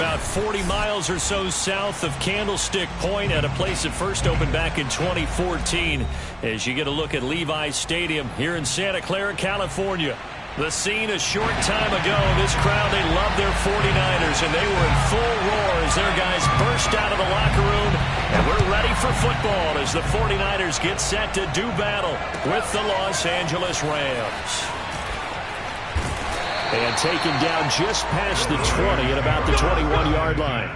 about 40 miles or so south of Candlestick Point at a place that first opened back in 2014 as you get a look at Levi's Stadium here in Santa Clara, California. The scene a short time ago, this crowd, they love their 49ers, and they were in full roar as their guys burst out of the locker room. And we're ready for football as the 49ers get set to do battle with the Los Angeles Rams. And taken down just past the 20 at about the 21-yard line.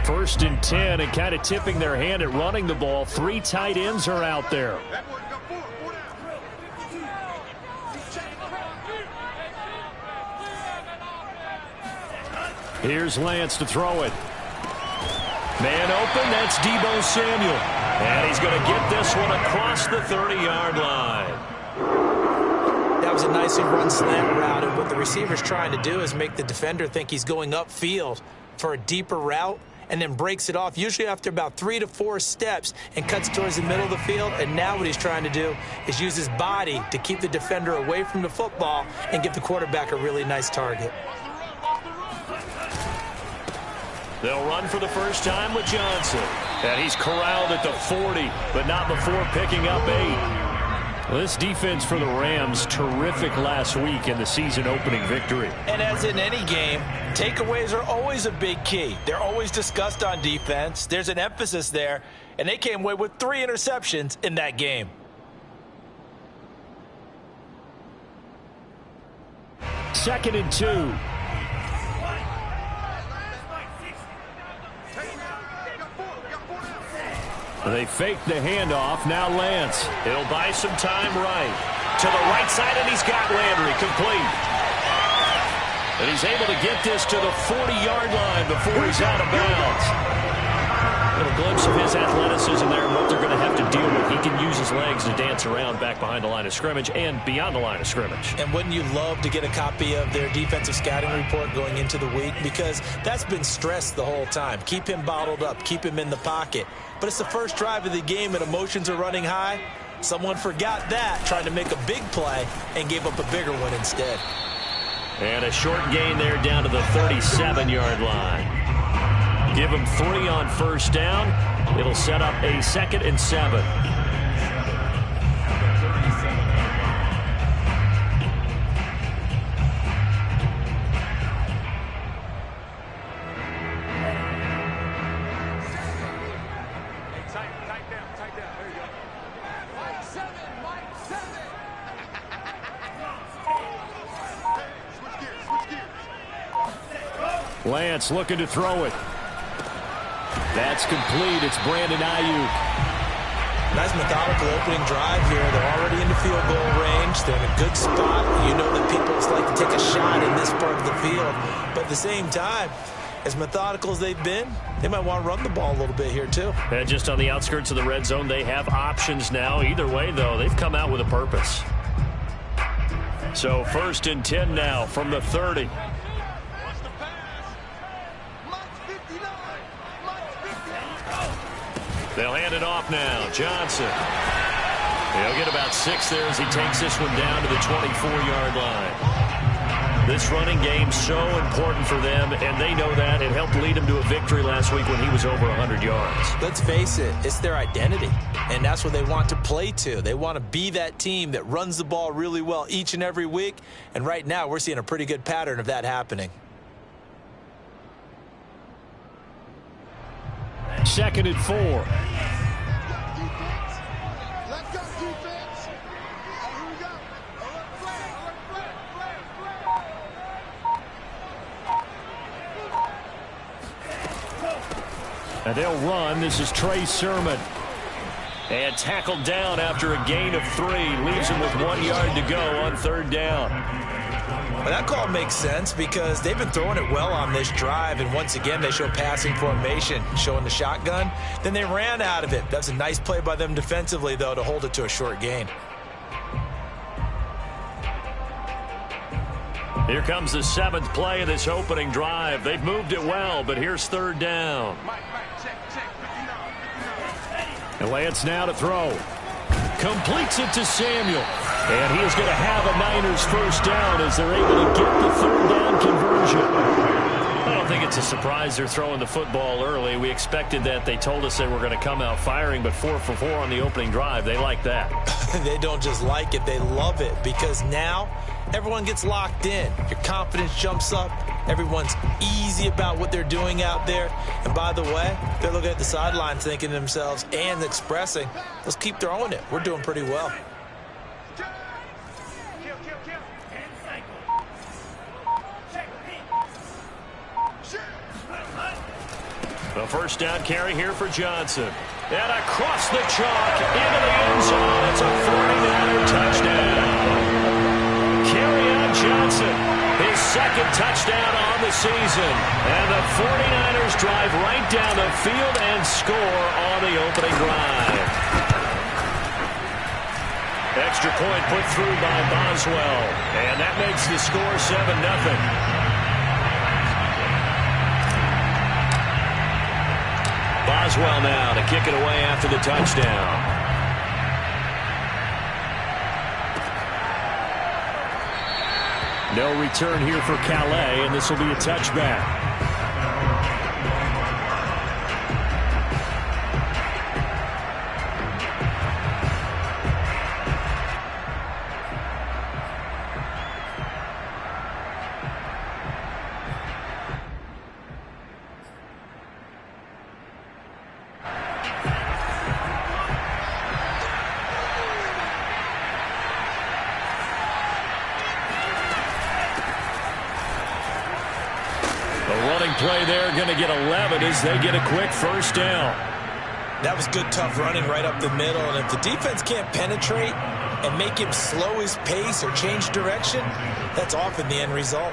First and 10, and kind of tipping their hand at running the ball. 3 tight ends are out there. Here's Lance to throw it. Man open, that's Deebo Samuel. And he's going to get this one across the 30-yard line. That was a nicely run slant route, and what the receiver's trying to do is make the defender think he's going upfield for a deeper route, and then breaks it off, usually after about 3 to 4 steps, and cuts towards the middle of the field. And now what he's trying to do is use his body to keep the defender away from the football and give the quarterback a really nice target. They'll run for the first time with Johnson. And he's corralled at the 40, but not before picking up 8. Well, this defense for the Rams, terrific last week in the season-opening victory. And as in any game, takeaways are always a big key. They're always discussed on defense. There's an emphasis there, and they came away with 3 interceptions in that game. Second and 2. They fake the handoff. Now Lance. It'll buy some time right. To the right side, and he's got Landry complete. And he's able to get this to the 40-yard line before he's out of bounds. A little glimpse of his athleticism there and what they're going to have to deal with. He can use his legs to dance around back behind the line of scrimmage and beyond the line of scrimmage. And wouldn't you love to get a copy of their defensive scouting report going into the week? Because that's been stressed the whole time. Keep him bottled up. Keep him in the pocket. But it's the first drive of the game and emotions are running high. Someone forgot that, trying to make a big play, and gave up a bigger one instead. And a short gain there down to the 37-yard line. Give him 3 on first down. It'll set up a 2nd and 7. Lance looking to throw it. That's complete. It's Brandon Ayuk. Nice methodical opening drive here. They're already into field goal range. They're in a good spot. You know that people like to take a shot in this part of the field. But at the same time, as methodical as they've been, they might want to run the ball a little bit here too. And just on the outskirts of the red zone, they have options now. Either way, though, they've come out with a purpose. So 1st and 10 now from the 30. They'll hand it off now. Johnson. He'll get about 6 there as he takes this one down to the 24-yard line. This running game so important for them, and they know that. It helped lead him to a victory last week when he was over 100 yards. Let's face it, it's their identity, and that's what they want to play to. They want to be that team that runs the ball really well each and every week, and right now we're seeing a pretty good pattern of that happening. 2nd and 4. And they'll run. This is Trey Sermon. And tackled down after a gain of 3. Leaves him with 1 yard to go on 3rd down. Well, that call makes sense because they've been throwing it well on this drive, and once again they show passing formation, showing the shotgun. Then they ran out of it. That's a nice play by them defensively, though, to hold it to a short gain. Here comes the 7th play of this opening drive. They've moved it well, but here's 3rd down. And Lance now to throw. Completes it to Samuel. And he is going to have a Niners first down as they're able to get the third down conversion. I don't think it's a surprise they're throwing the football early. We expected that. They told us they were going to come out firing, but 4 for 4 on the opening drive. They like that. They don't just like it, they love it, because now everyone gets locked in. Your confidence jumps up. Everyone's easy about what they're doing out there. And by the way, they're looking at the sidelines thinking to themselves and expressing, let's keep throwing it. We're doing pretty well. The first down carry here for Johnson. And across the chalk into the end zone. It's a 49er touchdown. Kerryon Johnson, his second touchdown on the season. And the 49ers drive right down the field and score on the opening drive. Extra point put through by Boswell. And that makes the score 7-0. Boswell now to kick it away after the touchdown. No return here for Calais, and this will be a touchback. Play there, going to get 11 as they get a quick first down. That was good, tough running right up the middle. And if the defense can't penetrate and make him slow his pace or change direction, that's often the end result.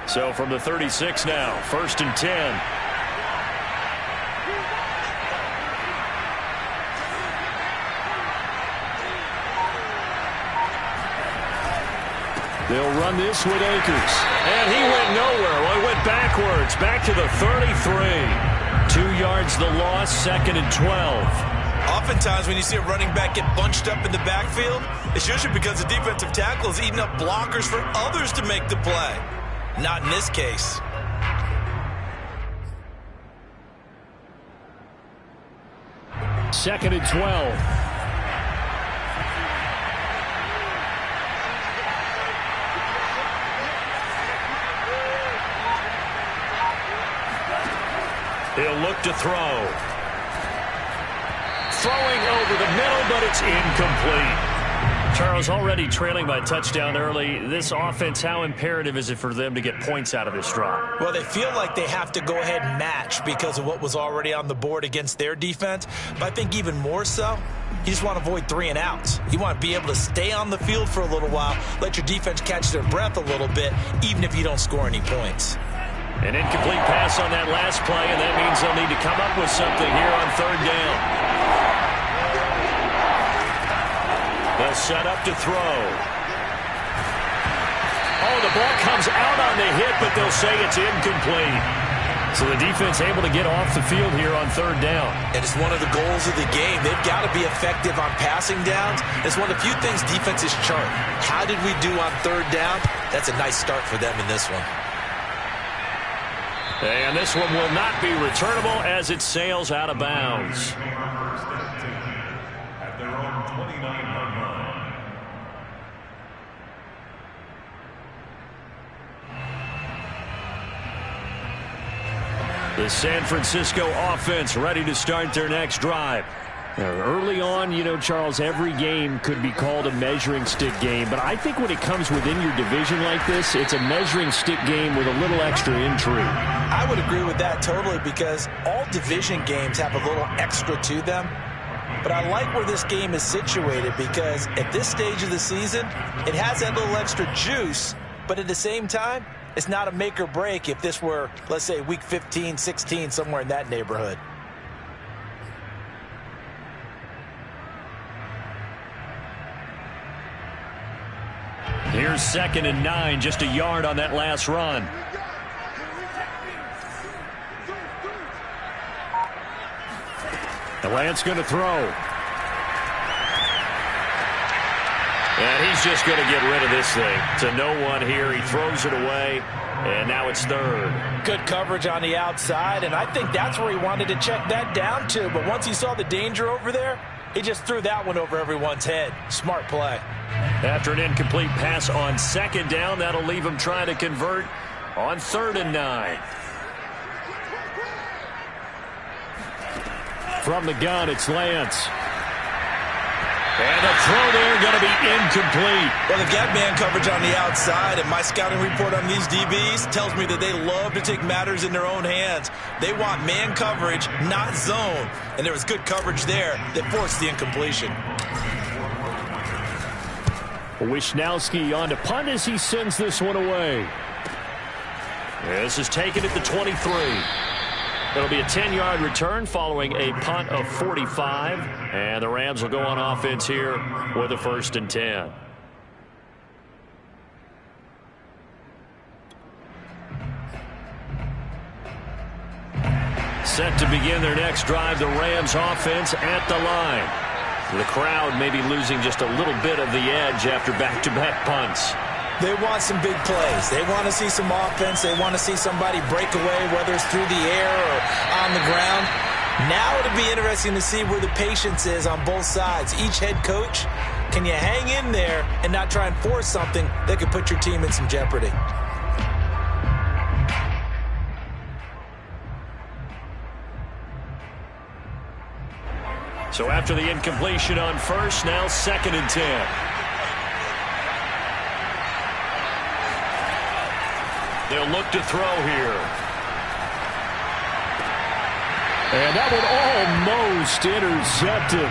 So from the 36 now, 1st and 10. They'll run this with Akers. And he went nowhere. Well, he went backwards. Back to the 33. 2 yards the loss, 2nd and 12. Oftentimes when you see a running back get bunched up in the backfield, it's usually because the defensive tackle is eating up blockers for others to make the play. Not in this case. Second and 12. He'll look to throw. Throwing over the middle, but it's incomplete. Charles, already trailing by touchdown early. This offense, how imperative is it for them to get points out of this drive? Well, they feel like they have to go ahead and match because of what was already on the board against their defense. But I think even more so, you just want to avoid 3 and outs. You want to be able to stay on the field for a little while, let your defense catch their breath a little bit, even if you don't score any points. An incomplete pass on that last play, and that means they'll need to come up with something here on 3rd down. They'll set up to throw. Oh, the ball comes out on the hit, but they'll say it's incomplete. So the defense able to get off the field here on 3rd down. And it's one of the goals of the game. They've got to be effective on passing downs. It's one of the few things defenses chart. How did we do on 3rd down? That's a nice start for them in this one. And this one will not be returnable as it sails out of bounds. At their own 29-yard line. The San Francisco offense ready to start their next drive. Now, early on, you know, Charles, every game could be called a measuring stick game. But I think when it comes within your division like this, it's a measuring stick game with a little extra intrigue. I would agree with that totally because all division games have a little extra to them. But I like where this game is situated because at this stage of the season, it has that little extra juice. But at the same time, it's not a make or break if this were, let's say, week 15, 16, somewhere in that neighborhood. Here's 2nd and 9, just a yard on that last run. And Lance going to throw. And he's just going to get rid of this thing. To no one here. He throws it away, and now it's 3rd. Good coverage on the outside, and I think that's where he wanted to check that down to. But once he saw the danger over there, he just threw that one over everyone's head. Smart play. After an incomplete pass on 2nd down, that'll leave him trying to convert on 3rd and 9. From the gun, it's Lance. And the throw there going to be incomplete. Well, they've got man coverage on the outside, and my scouting report on these DBs tells me that they love to take matters in their own hands. They want man coverage, not zone. And there was good coverage there that forced the incompletion. Wishnowski on to punt as he sends this one away. This is taken at the 23. It'll be a 10-yard return following a punt of 45. And the Rams will go on offense here with a 1st and 10. Set to begin their next drive, the Rams offense at the line. The crowd may be losing just a little bit of the edge after back-to-back punts. They want some big plays. They want to see some offense. They want to see somebody break away, whether it's through the air or on the ground. Now it'll be interesting to see where the patience is on both sides. Each head coach, can you hang in there and not try and force something that could put your team in some jeopardy? So after the incompletion on 1st, now 2nd and 10. They'll look to throw here. And that one almost intercepted.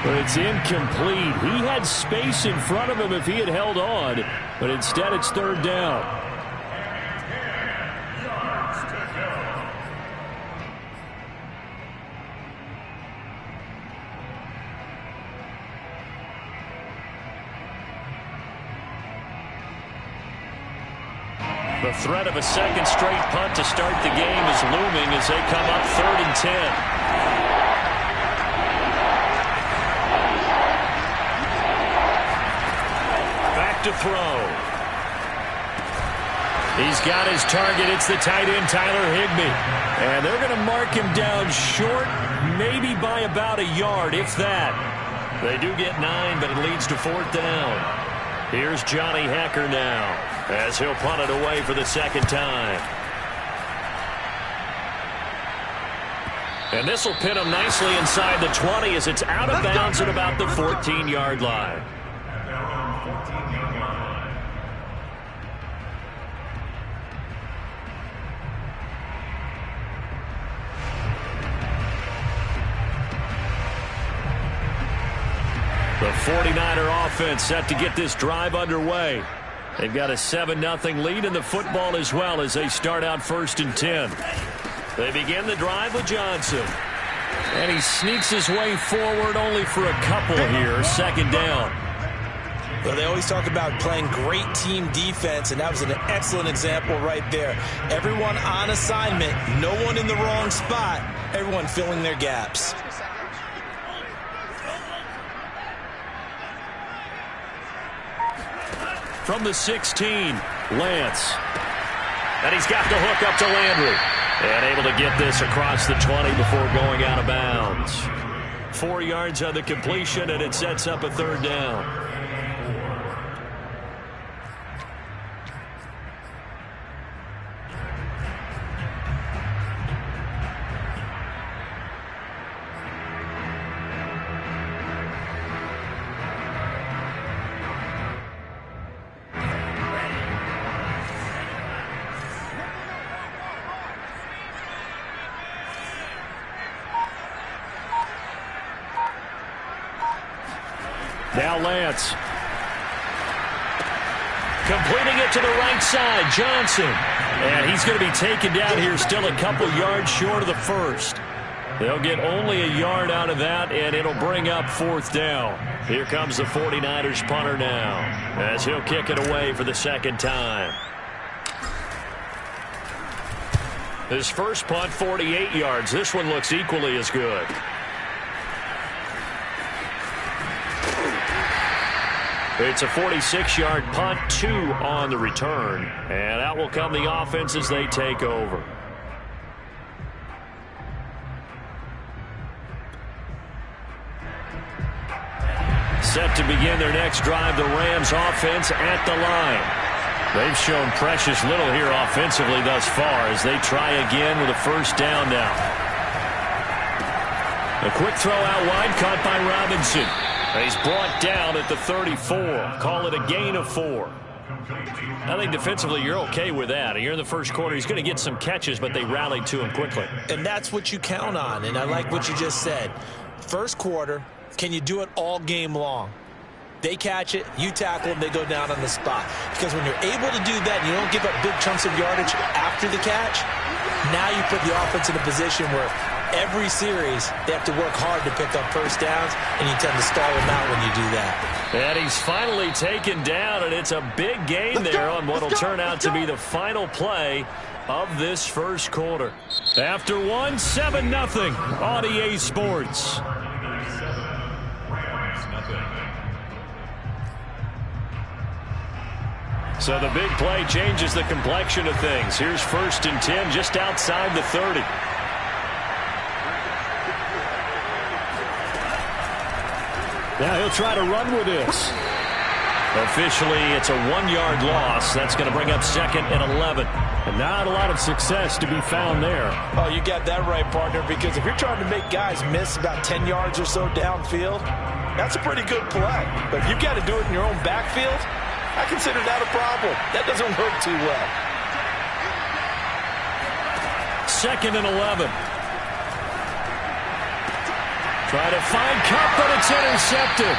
But it's incomplete. He had space in front of him if he had held on. But instead it's 3rd down. The threat of a 2nd straight punt to start the game is looming as they come up 3rd and 10. Back to throw. He's got his target. It's the tight end, Tyler Higbee. And they're going to mark him down short, maybe by about a yard, if that. They do get 9, but it leads to 4th down. Here's Johnny Hekker now, as he'll punt it away for the 2nd time. And this will pin him nicely inside the 20 as it's out of bounds at about the 14-yard line. The 49er offense set to get this drive underway. They've got a 7-0 lead in the football as well as they start out 1st and 10. They begin the drive with Johnson. And he sneaks his way forward only for a couple here. 2nd down. Well, they always talk about playing great team defense, and that was an excellent example right there. Everyone on assignment, no one in the wrong spot, everyone filling their gaps. From the 16, Lance. And he's got the hook up to Landry. And able to get this across the 20 before going out of bounds. 4 yards on the completion, and it sets up a 3rd down. Now Lance. Completing it to the right side, Johnson. And he's going to be taken down here, still a couple yards short of the 1st. They'll get only a yard out of that, and it'll bring up 4th down. Here comes the 49ers punter now, as he'll kick it away for the 2nd time. His first punt, 48 yards. This one looks equally as good. It's a 46-yard punt, 2 on the return. And out will come the offense as they take over. Set to begin their next drive, the Rams offense at the line. They've shown precious little here offensively thus far as they try again with a 1st down now. A quick throw out wide, caught by Robinson. He's brought down at the 34. Call it a gain of 4. I think defensively you're okay with that. You're in the first quarter. He's going to get some catches, but they rallied to him quickly. And that's what you count on, and I like what you just said. First quarter, can you do it all game long? They catch it, you tackle them, they go down on the spot. Because when you're able to do that and you don't give up big chunks of yardage after the catch, now you put the offense in a position where every series they have to work hard to pick up 1st downs, and you tend to stall them out when you do that. And he's finally taken down, and it's a big gain there on what will turn out to be the final play of this first quarter. After 1, 7-0 on EA Sports. So the big play changes the complexion of things. Here's 1st and 10 just outside the 30. Now he'll try to run with this. Officially, it's a 1-yard loss. That's going to bring up 2nd and 11. And not a lot of success to be found there. Oh, you got that right, partner, because if you're trying to make guys miss about 10 yards or so downfield, that's a pretty good play. But if you've got to do it in your own backfield, I consider that a problem. That doesn't work too well. 2nd and 11. Try to find Kupp, but it's intercepted.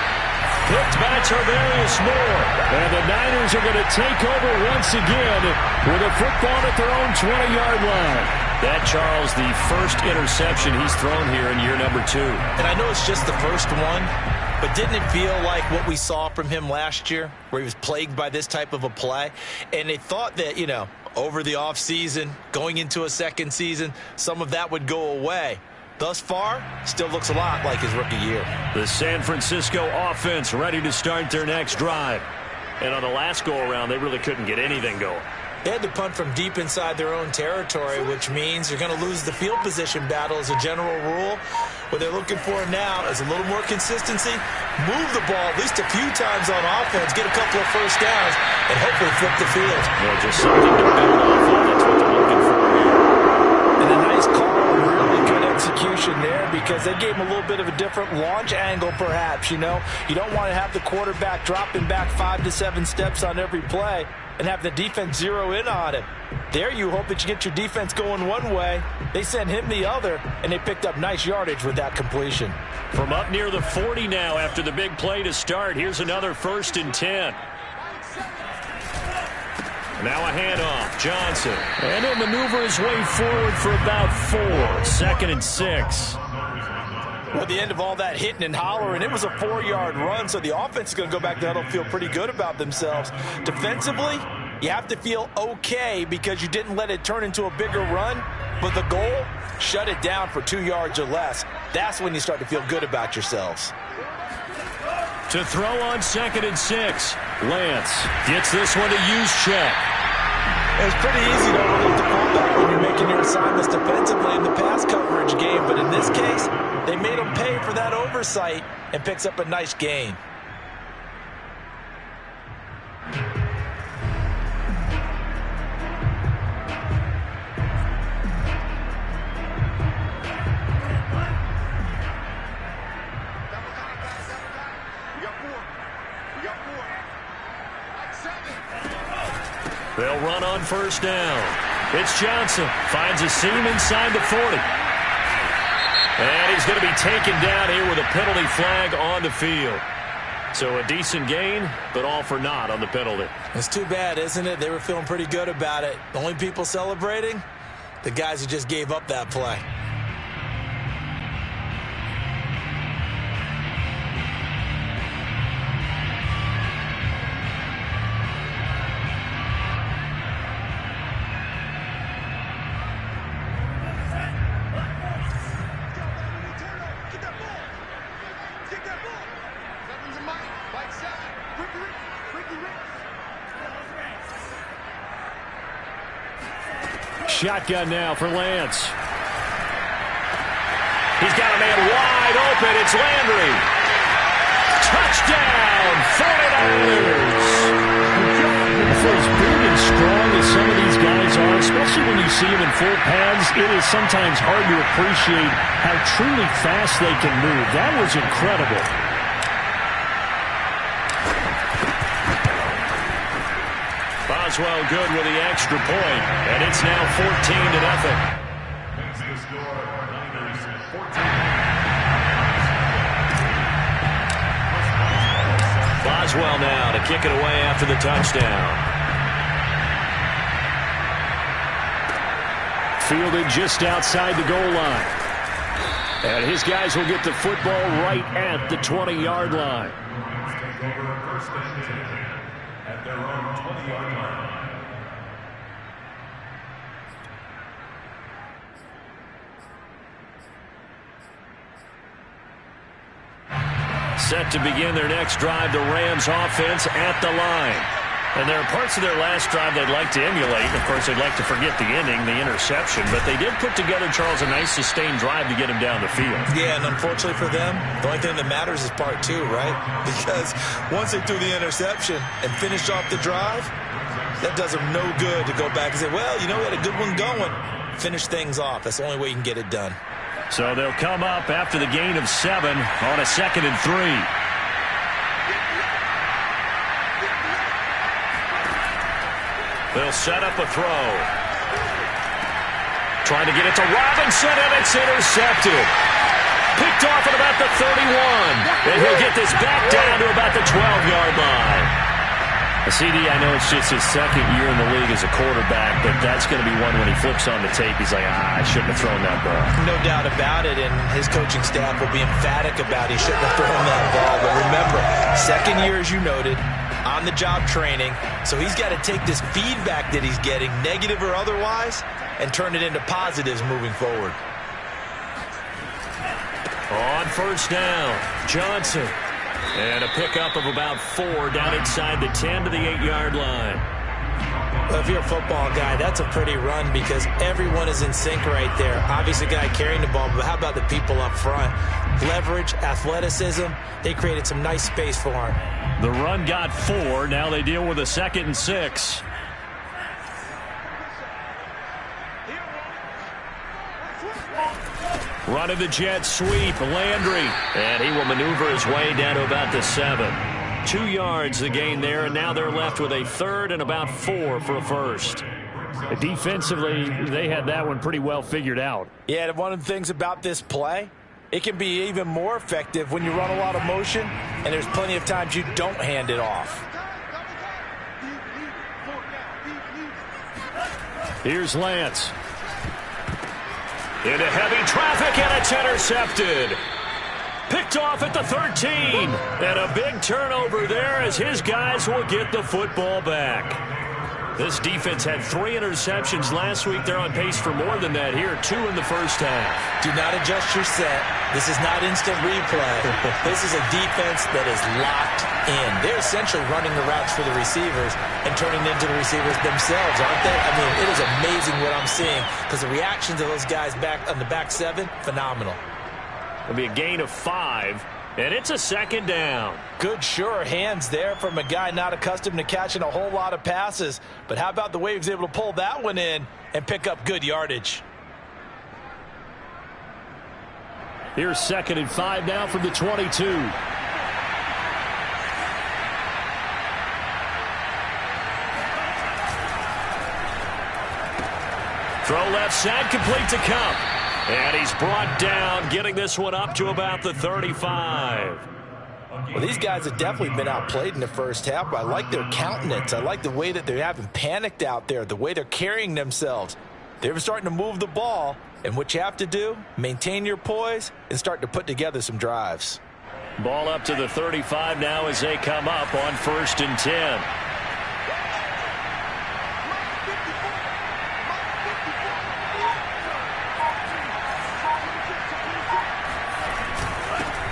Picked by Tarvarius Moore. And the Niners are going to take over once again with a football at their own 20-yard line. That, Charles, the first interception he's thrown here in year number 2. And I know it's just the first one, but didn't it feel like what we saw from him last year, where he was plagued by this type of a play? And they thought that, over the offseason, going into a second season, some of that would go away. Thus far, still looks a lot like his rookie year. The San Francisco offense ready to start their next drive. And on the last go-around, they really couldn't get anything going. They had to punt from deep inside their own territory, which means you're going to lose the field position battle as a general rule. What they're looking for now is a little more consistency, move the ball at least a few times on offense, get a couple of 1st downs, and hopefully flip the field. Well, just something to build off of. That's what they're looking for here. And a nice call, really good execution there, because they gave him a little bit of a different launch angle, perhaps. You don't want to have the quarterback dropping back 5 to 7 steps on every play and have the defense zero in on it. There you hope that you get your defense going one way. They sent him the other, and they picked up nice yardage with that completion. From up near the 40 now after the big play to start, here's another 1st and 10. Now a handoff, Johnson. And he'll maneuver his way forward for about 4. 2nd and 6. Well, at the end of all that hitting and hollering, it was a 4-yard run, so the offense is going to go back to huddle, feel pretty good about themselves. Defensively, you have to feel okay because you didn't let it turn into a bigger run, but the goal, shut it down for 2 yards or less. That's when you start to feel good about yourselves. To throw on 2nd and 6. Lance gets this one to Juszczyk. It's pretty easy to overlook the fallback when you're making your assignments defensively in the pass coverage game, but in this case, they made him pay for that oversight and picks up a nice gain. They'll run on 1st down. It's Johnson. Finds a seam inside the 40. And he's going to be taken down here with a penalty flag on the field. So a decent gain, but all for naught on the penalty. It's too bad, isn't it? They were feeling pretty good about it. The only people celebrating, the guys who just gave up that play. shotgun now for Lance. He's got a man wide open. It's Landry. Touchdown, 49ers. For as big and strong as some of these guys are, especially when you see them in full pads, it is sometimes hard to appreciate how truly fast they can move. That was incredible. Boswell good with the extra point, and it's now 14-0. Boswell now to kick it away after the touchdown. Fielded just outside the goal line. And his guys will get the football right at the 20-yard line. At their own 20-yard line. Set to begin their next drive, the Rams offense at the line. And there are parts of their last drive they'd like to emulate. Of course, they'd like to forget the ending, the interception. But they did put together, Charles, a nice sustained drive to get him down the field. Yeah, and unfortunately for them, the only thing that matters is part two, right? Because once they threw the interception and finished off the drive, that does them no good to go back and say, well, you know, we had a good one going. Finish things off. That's the only way you can get it done. So they'll come up after the gain of 7 on a 2nd and 3. They'll set up a throw. Trying to get it to Robinson, and it's intercepted. Picked off at about the 31. And he'll get this back down to about the 12-yard line. CD, I know it's just his second year in the league as a quarterback, but that's going to be one when he flips on the tape. He's like, I shouldn't have thrown that ball. No doubt about it, and his coaching staff will be emphatic about he shouldn't have thrown that ball. But remember, second year, as you noted, on-the-job training, so he's got to take this feedback that he's getting, negative or otherwise, and turn it into positives moving forward. On first down, Johnson. And a pickup of about 4 down inside the 10 to the 8-yard line. Well, if you're a football guy, that's a pretty run because everyone is in sync right there. Obviously, the guy carrying the ball, but how about the people up front? Leverage, athleticism, they created some nice space for him. The run got 4. Now they deal with a 2nd and 6. Running the jet sweep, Landry. And he will maneuver his way down to about the 7. 2 yards the gain there, and now they're left with a 3rd and about 4 for a first. Defensively, they had that one pretty well figured out. Yeah, one of the things about this play, it can be even more effective when you run a lot of motion, and there's plenty of times you don't hand it off. Here's Lance. Into heavy traffic, and it's intercepted. Picked off at the 13. And a big turnover there as his guys will get the football back. This defense had 3 interceptions last week. They're on pace for more than that here. 2 in the first half. Do not adjust your set. This is not instant replay. This is a defense that is locked in. They're essentially running the routes for the receivers and turning into the receivers themselves, aren't they? I mean, it is amazing what I'm seeing because the reactions of those guys back on the back 7, phenomenal. It'll be a gain of 5, and it's a 2nd down. Good, sure hands there from a guy not accustomed to catching a whole lot of passes. But how about the way he was able to pull that one in and pick up good yardage? Here's 2nd and 5 now from the 22. Throw left side, complete to Kupp. And he's brought down, getting this one up to about the 35. Well, these guys have definitely been outplayed in the first half, but I like their countenance. I like the way that they haven't panicked out there, the way they're carrying themselves. They're starting to move the ball, and what you have to do, maintain your poise and start to put together some drives. Ball up to the 35 now as they come up on 1st and 10.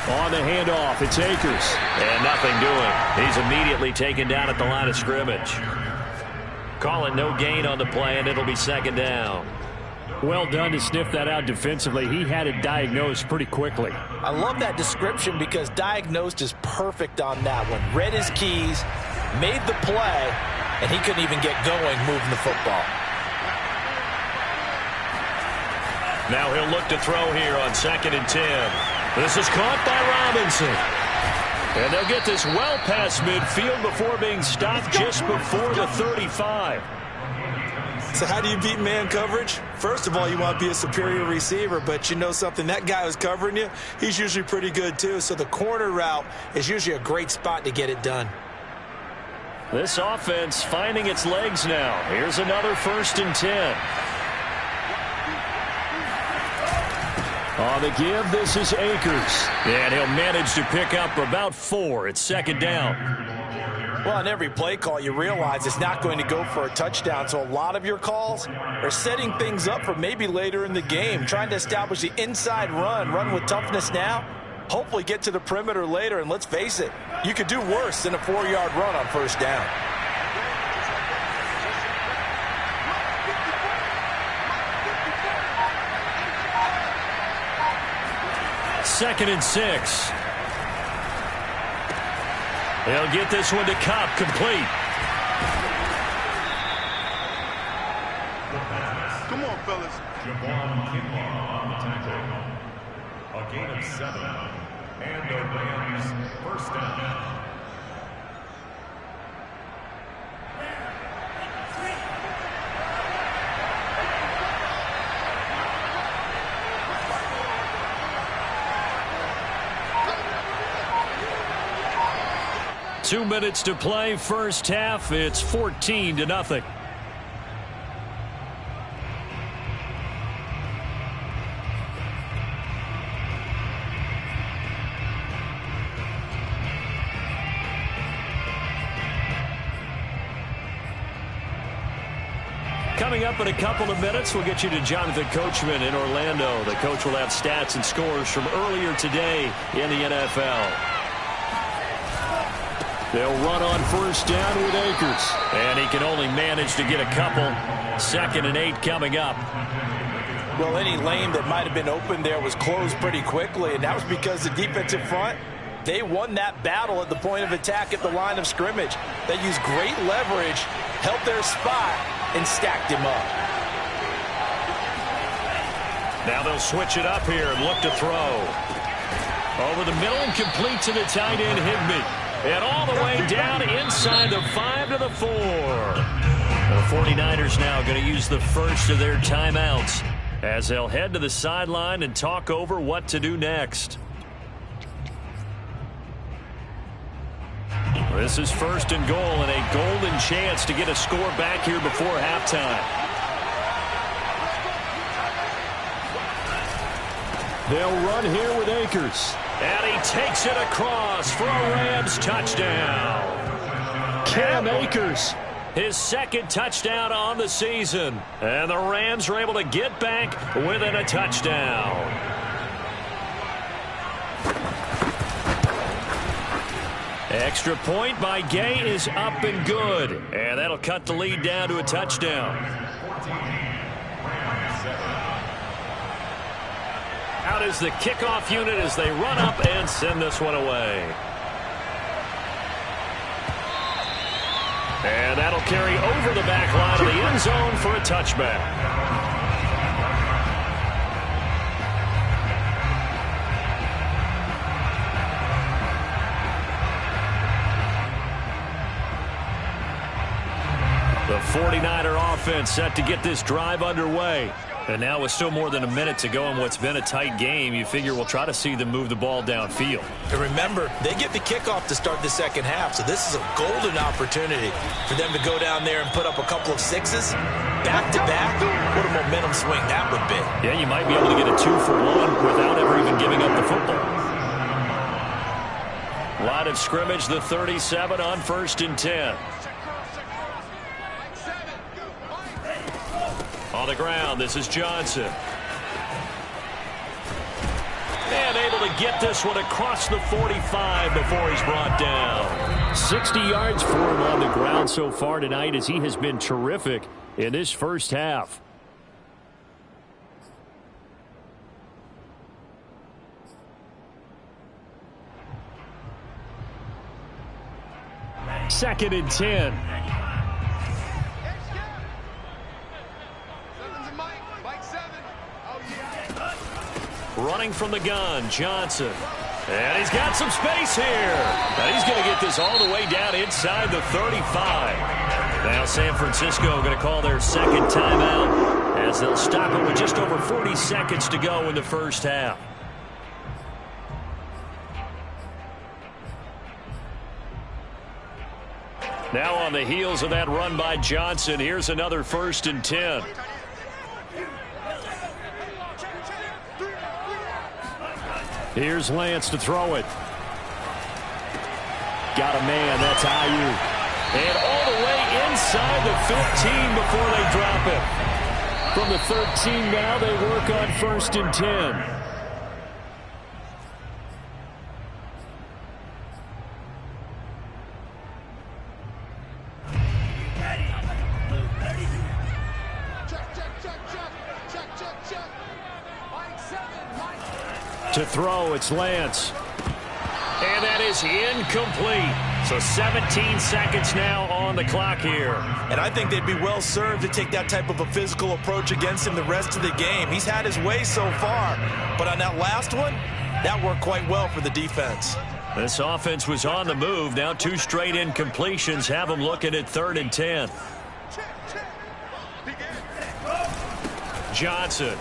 On the handoff, it's Akers. And nothing doing. He's immediately taken down at the line of scrimmage. Call it no gain on the play, and it'll be second down. Well done to sniff that out defensively. He had it diagnosed pretty quickly. I love that description because diagnosed is perfect on that one. Read his keys, made the play, and he couldn't even get going moving the football. Now he'll look to throw here on 2nd and 10. This is caught by Robinson. And they'll get this well past midfield before being stopped just before the 35. So how do you beat man coverage? First of all, you want to be a superior receiver, but you know something, that guy who's covering you, he's usually pretty good too. So the corner route is usually a great spot to get it done. This offense finding its legs now. Here's another 1st and 10. On the give, this is Akers. And he'll manage to pick up about 4. It's 2nd down. Well, on every play call, you realize it's not going to go for a touchdown. So a lot of your calls are setting things up for maybe later in the game, trying to establish the inside run with toughness now, hopefully get to the perimeter later. And let's face it, you could do worse than a 4-yard run on 1st down. Second and 6. They'll get this one to Cobb, complete. Come on, fellas. Javon Kinlaw on the tackle. A gain of 7. And the Rams 1st down. Two minutes to play, first half. It's 14-0. Coming up in a couple of minutes, we'll get you to Jonathan Coachman in Orlando. The coach will have stats and scores from earlier today in the NFL. They'll run on 1st down with Akers. And he can only manage to get a couple. 2nd and 8 coming up. Well, any lane that might have been open there was closed pretty quickly, and that was because the defensive front, they won that battle at the point of attack at the line of scrimmage. They used great leverage, held their spot, and stacked him up. Now they'll switch it up here and look to throw. Over the middle and complete to the tight end, Higbee. And all the way down inside the 5 to the 4. The 49ers now going to use the first of their timeouts as they'll head to the sideline and talk over what to do next. This is 1st and goal and a golden chance to get a score back here before halftime. They'll run here with Akers. And he takes it across for a Rams touchdown. Cam Akers, his 2nd touchdown on the season. And the Rams are able to get back within a touchdown. Extra point by Gay is up and good. And that'll cut the lead down to a touchdown. Out is the kickoff unit as they run up and send this one away. And that'll carry over the back line of the end zone for a touchback. The 49er offense set to get this drive underway. And now with still more than a minute to go in what's been a tight game, you figure we'll try to see them move the ball downfield. And remember, they get the kickoff to start the 2nd half, so this is a golden opportunity for them to go down there and put up a couple of 6s back-to-back. What a momentum swing that would be. Yeah, you might be able to get a 2-for-1 without ever even giving up the football. Line of scrimmage, the 37 on 1st and 10. On the ground, this is Johnson. And able to get this one across the 45 before he's brought down. 60 yards for him on the ground so far tonight as he has been terrific in this first half. Second and 10. Running from the gun, Johnson. And he's got some space here. And he's going to get this all the way down inside the 35. Now San Francisco going to call their second timeout as they'll stop it with just over 40 seconds to go in the first half. Now on the heels of that run by Johnson, here's another 1st and 10. Here's Lance to throw it. Got a man, that's Ayuk. And all the way inside the 15 before they drop it. From the 13 now, they work on 1st and 10. To throw, it's Lance. And that is incomplete. So 17 seconds now on the clock here. And I think they'd be well served to take that type of a physical approach against him the rest of the game. He's had his way so far. But on that last one, that worked quite well for the defense. This offense was on the move. Now 2 straight incompletions have them looking at 3rd and 10. Johnson.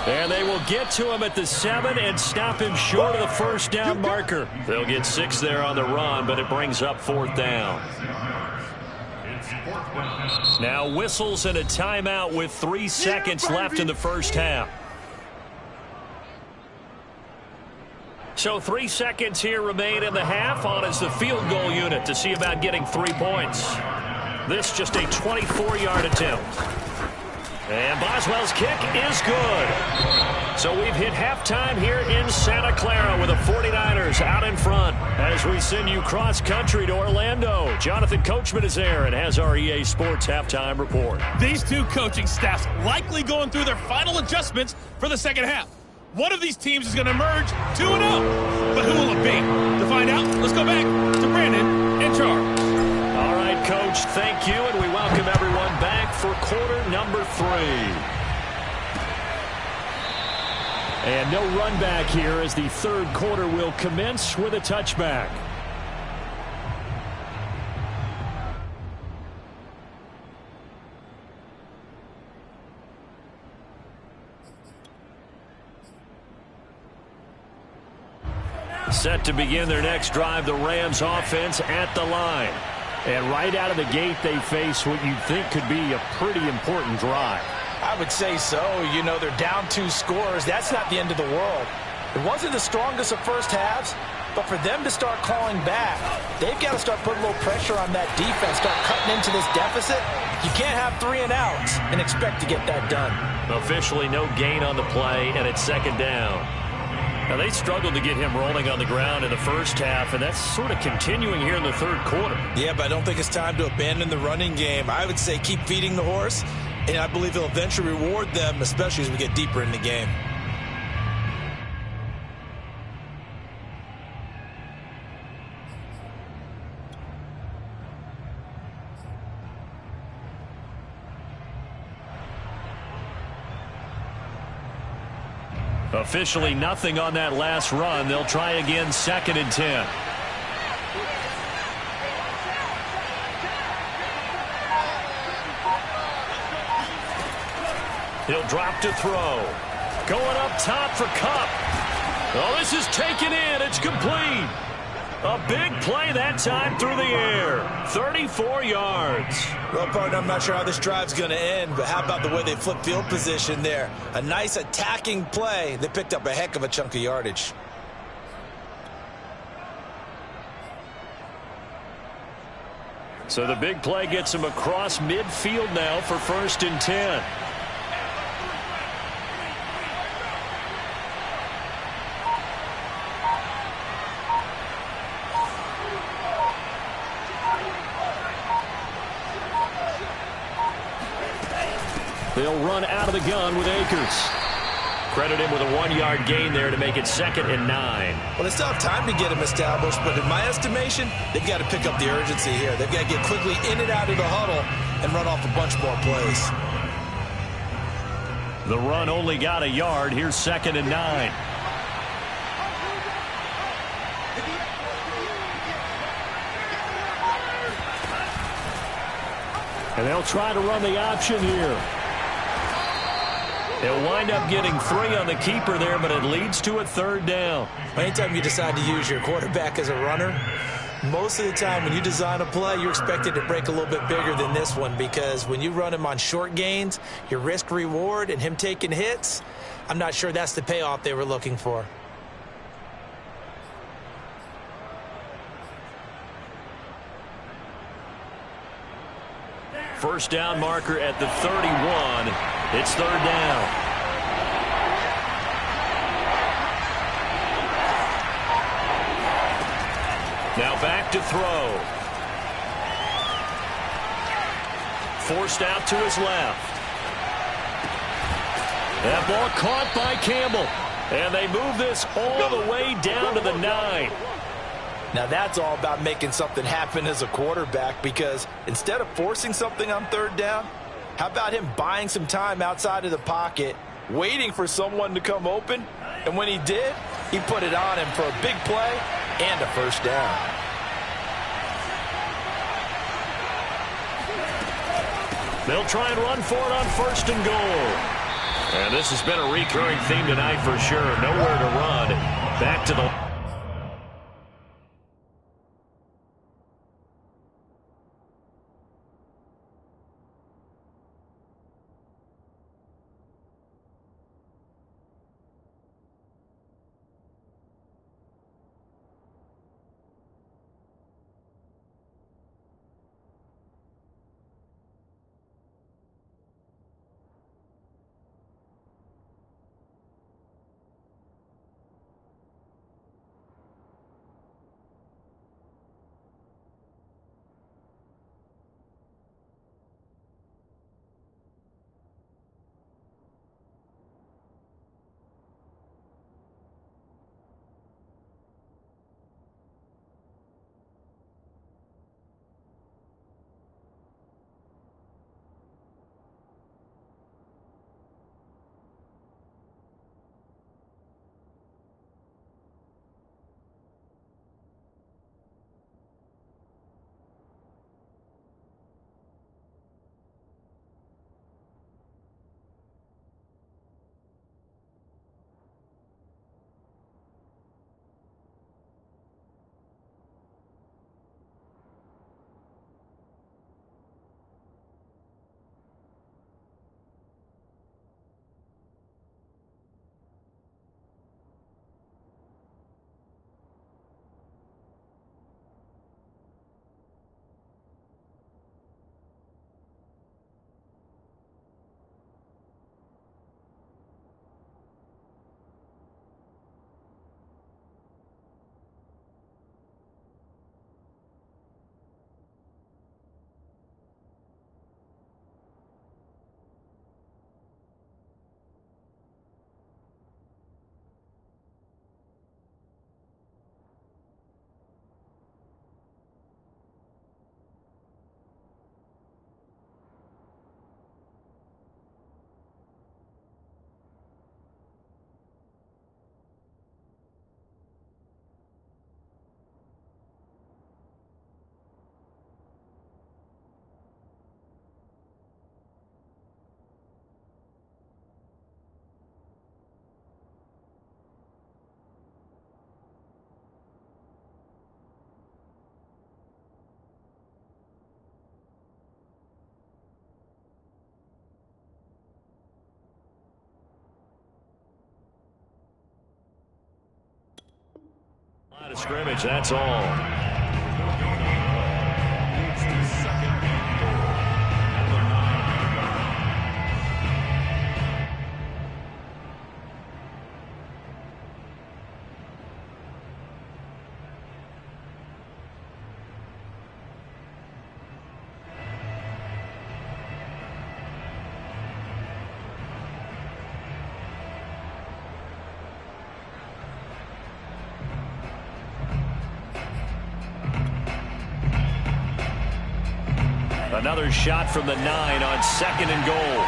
And they will get to him at the 7 and stop him short of the first down marker. They'll get 6 there on the run, but it brings up 4th down. Now whistles and a timeout with 3 seconds left in the first half. So 3 seconds here remain in the half. On is the field goal unit to see about getting 3 points. This just a 24-yard attempt. And Boswell's kick is good. So we've hit halftime here in Santa Clara with the 49ers out in front. As we send you cross-country to Orlando, Jonathan Coachman is there and has our EA Sports halftime report. These 2 coaching staffs likely going through their final adjustments for the second half. One of these teams is going to emerge 2-0. But who will it be? To find out, let's go back to Brandon and Charles. All right, Coach, thank you, and we welcome everyone back for quarter number 3. And no run back here as the 3rd quarter will commence with a touchback. Set to begin their next drive, the Rams offense at the line. And right out of the gate, they face what you'd think could be a pretty important drive. I would say so. You know, they're down 2 scores. That's not the end of the world. It wasn't the strongest of first halves, but for them to start calling back, they've got to start putting a little pressure on that defense, start cutting into this deficit. You can't have 3 and outs and expect to get that done. Officially no gain on the play, and it's 2nd down. Now, they struggled to get him rolling on the ground in the first half, and that's sort of continuing here in the 3rd quarter. Yeah, but I don't think it's time to abandon the running game. I would say keep feeding the horse, and I believe he'll eventually reward them, especially as we get deeper in the game. Officially nothing on that last run. They'll try again 2nd and 10. He'll drop to throw. Going up top for Kupp. Oh, this is taken in. It's complete. A big play that time through the air. 34 yards. Well, partner, I'm not sure how this drive's going to end, but how about the way they flip field position there? A nice attacking play. They picked up a heck of a chunk of yardage. So the big play gets him across midfield now for 1st and 10. They'll run out of the gun with Akers. Credit him with a 1-yard gain there to make it 2nd and 9. Well, they still have time to get him established, but in my estimation, they've got to pick up the urgency here. They've got to get quickly in and out of the huddle and run off a bunch more plays. The run only got a yard. Here's 2nd and 9. And they'll try to run the option here. They'll wind up getting 3 on the keeper there, but it leads to a 3rd down. Anytime you decide to use your quarterback as a runner, most of the time when you design a play, you're expected to break a little bit bigger than this one, because when you run him on short gains, your risk-reward and him taking hits, I'm not sure that's the payoff they were looking for. First down marker at the 31. It's 3rd down. Now back to throw. Forced out to his left. That ball caught by Campbell. And they move this all the way down to the 9. Now that's all about making something happen as a quarterback, because instead of forcing something on 3rd down, how about him buying some time outside of the pocket, waiting for someone to come open, and when he did, he put it on him for a big play and a 1st down. They'll try and run for it on 1st and goal. And this has been a recurring theme tonight for sure. Nowhere to run. Back to the... Line of scrimmage, that's all. Another shot from the 9 on 2nd and goal.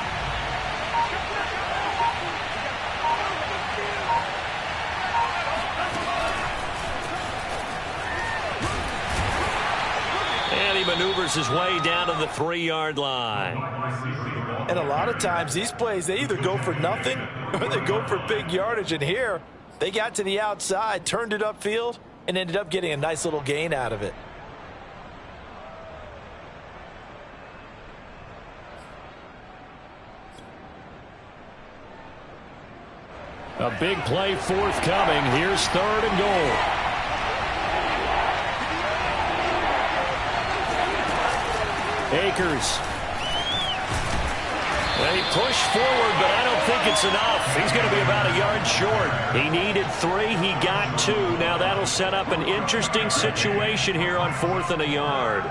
And he maneuvers his way down to the 3-yard line. And a lot of times these plays, they either go for nothing or they go for big yardage. And here, they got to the outside, turned it upfield, and ended up getting a nice little gain out of it. A big play forthcoming. Here's 3rd and goal. Akers. They push forward, but I don't think it's enough. He's going to be about a yard short. He needed 3. He got 2. Now that'll set up an interesting situation here on 4th and a yard.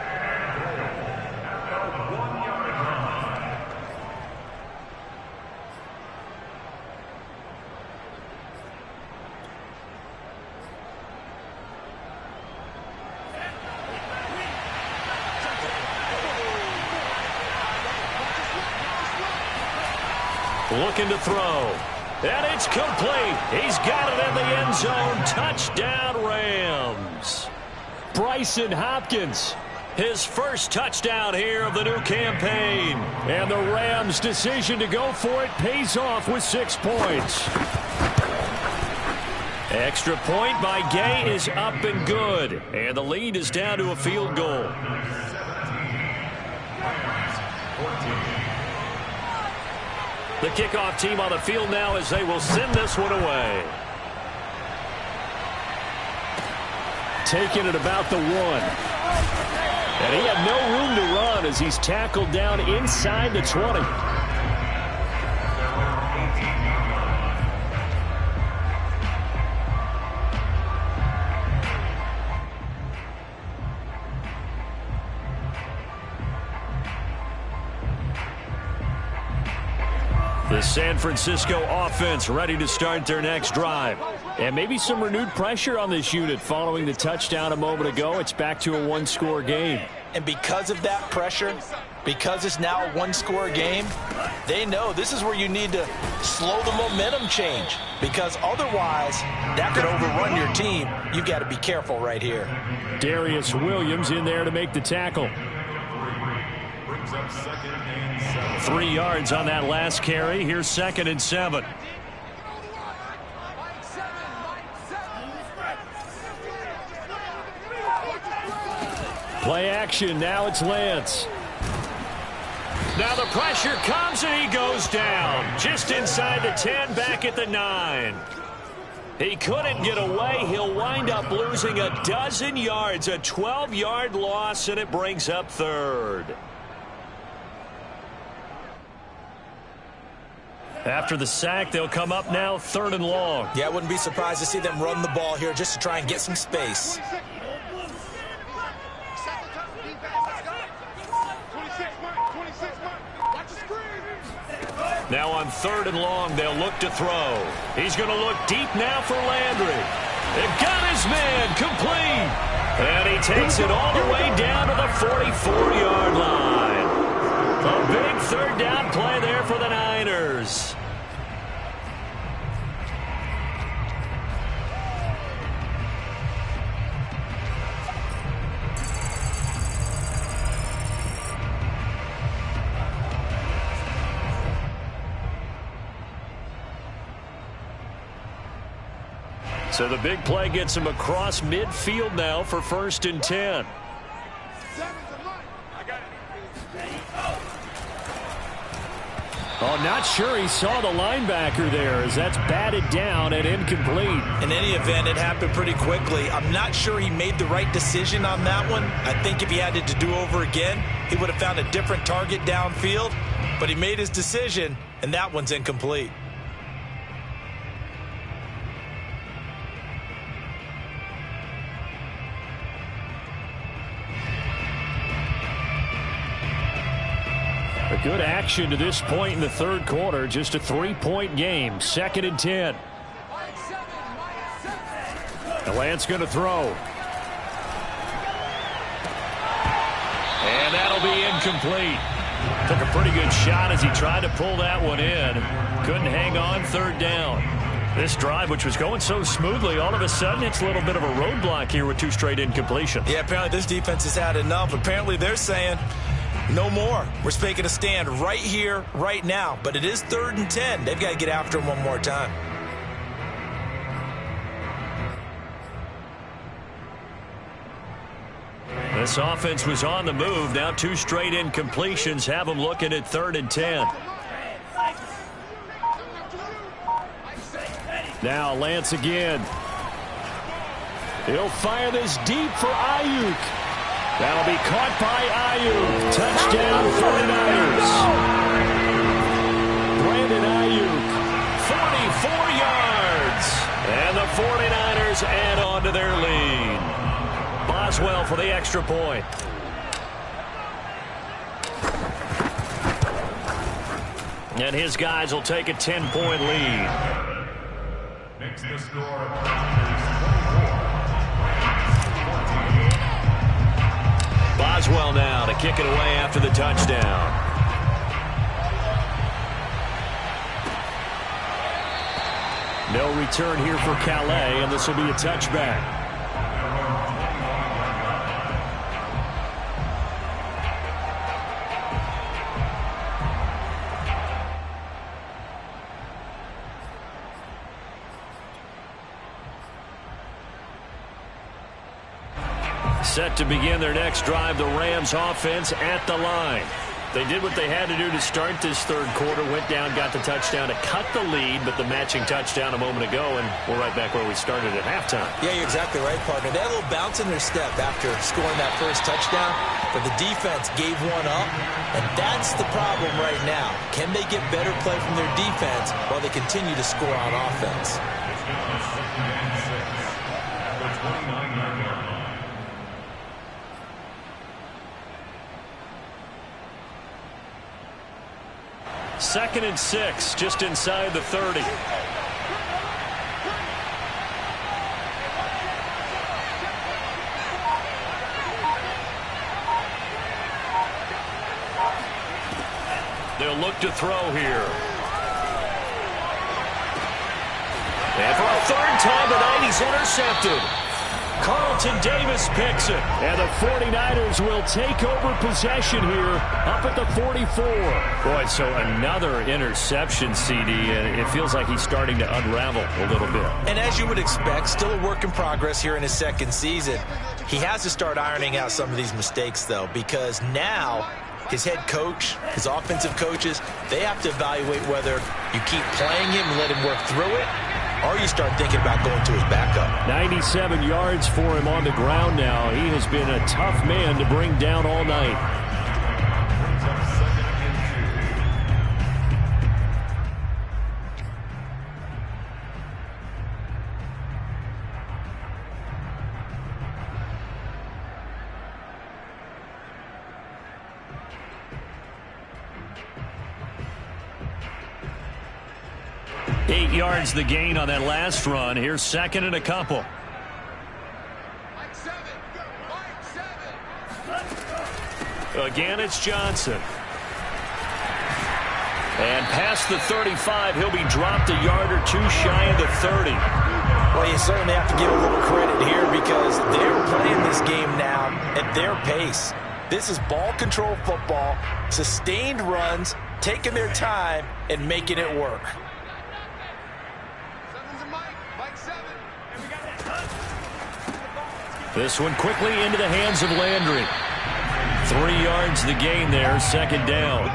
Looking to throw. And it's complete. He's got it in the end zone. Touchdown, Rams. Bryson Hopkins. His first touchdown here of the new campaign. And the Rams' decision to go for it pays off with 6 points. Extra point by Gay is up and good. And the lead is down to a field goal. The kickoff team on the field now as they will send this one away. Taking it about the 1. And he had no room to run as he's tackled down inside the 20. The San Francisco offense ready to start their next drive. And maybe some renewed pressure on this unit following the touchdown a moment ago. It's back to a 1-score game. And because of that pressure, because it's now a 1-score game, they know this is where you need to slow the momentum change. Because otherwise, that could overrun your team. You've got to be careful right here. Darius Williams in there to make the tackle. 3 yards on that last carry. Here's 2nd and 7. Play action. Now it's Lance. Now the pressure comes and he goes down. Just inside the 10, back at the 9. He couldn't get away. He'll wind up losing a dozen yards. A 12-yard loss, and it brings up 3rd. After the sack, they'll come up now 3rd and long. Yeah, I wouldn't be surprised to see them run the ball here just to try and get some space. Now on 3rd and long, they'll look to throw. He's going to look deep now for Landry. They've got his man complete. And he takes it all the way down to the 44-yard line. A big 3rd down play there for the Niners. So the big play gets him across midfield now for 1st and 10. Oh, not sure he saw the linebacker there as that's batted down and incomplete. In any event, it happened pretty quickly. I'm not sure he made the right decision on that one. I think if he had it to do over again, he would have found a different target downfield. But he made his decision, and that one's incomplete. A good action to this point in the 3rd quarter. Just a 3-point game. 2nd and 10. The Lance going to throw. And that'll be incomplete. Took a pretty good shot as he tried to pull that one in. Couldn't hang on, third down. This drive, which was going so smoothly, all of a sudden it's a little bit of a roadblock here with 2 straight incompletions. Yeah, apparently this defense has had enough. Apparently they're saying no more. We're making a stand right here, right now. But it is 3rd and 10. They've got to get after him one more time. This offense was on the move. Now 2 straight incompletions have them looking at 3rd and 10. Now Lance again. He'll fire this deep for Ayuk. That'll be caught by Ayuk. Touchdown 49ers. Brandon Ayuk, 44 yards. And the 49ers add on to their lead. Boswell for the extra point. And his guys will take a 10-point lead. Makes the score Boswell now to kick it away after the touchdown. No return here for Calais, and this will be a touchback. Set to begin their next drive, the Rams offense at the line. They did what they had to do to start this third quarter, went down, got the touchdown to cut the lead, but the matching touchdown a moment ago, and we're right back where we started at halftime. Yeah, you're exactly right, partner. They had a little bounce in their step after scoring that first touchdown, but the defense gave one up, and that's the problem right now. Can they get better play from their defense while they continue to score on offense? It's now 2nd and 6 at the 29-yard line. Second and 6, just inside the 30. They'll look to throw here. And for a 3rd time tonight, he's intercepted. Carlton Davis picks it. And the 49ers will take over possession here up at the 44. Boy, so another interception, CD, and it feels like he's starting to unravel a little bit. And as you would expect, still a work in progress here in his 2nd season. He has to start ironing out some of these mistakes, though, because now his head coach, his offensive coaches, they have to evaluate whether you keep playing him and let him work through it, or you start thinking about going to his backup. 97 yards for him on the ground now. He has been a tough man to bring down all night. Brings up 2nd and 8 yards the gain on that last run. Here's 2nd and a couple. Again, it's Johnson. And past the 35, he'll be dropped a yard or 2 shy of the 30. Well, you certainly have to give a little credit here because they're playing this game now at their pace. This is ball control football, sustained runs, taking their time and making it work. This one quickly into the hands of Landry. 3 yards the gain there, 2nd down.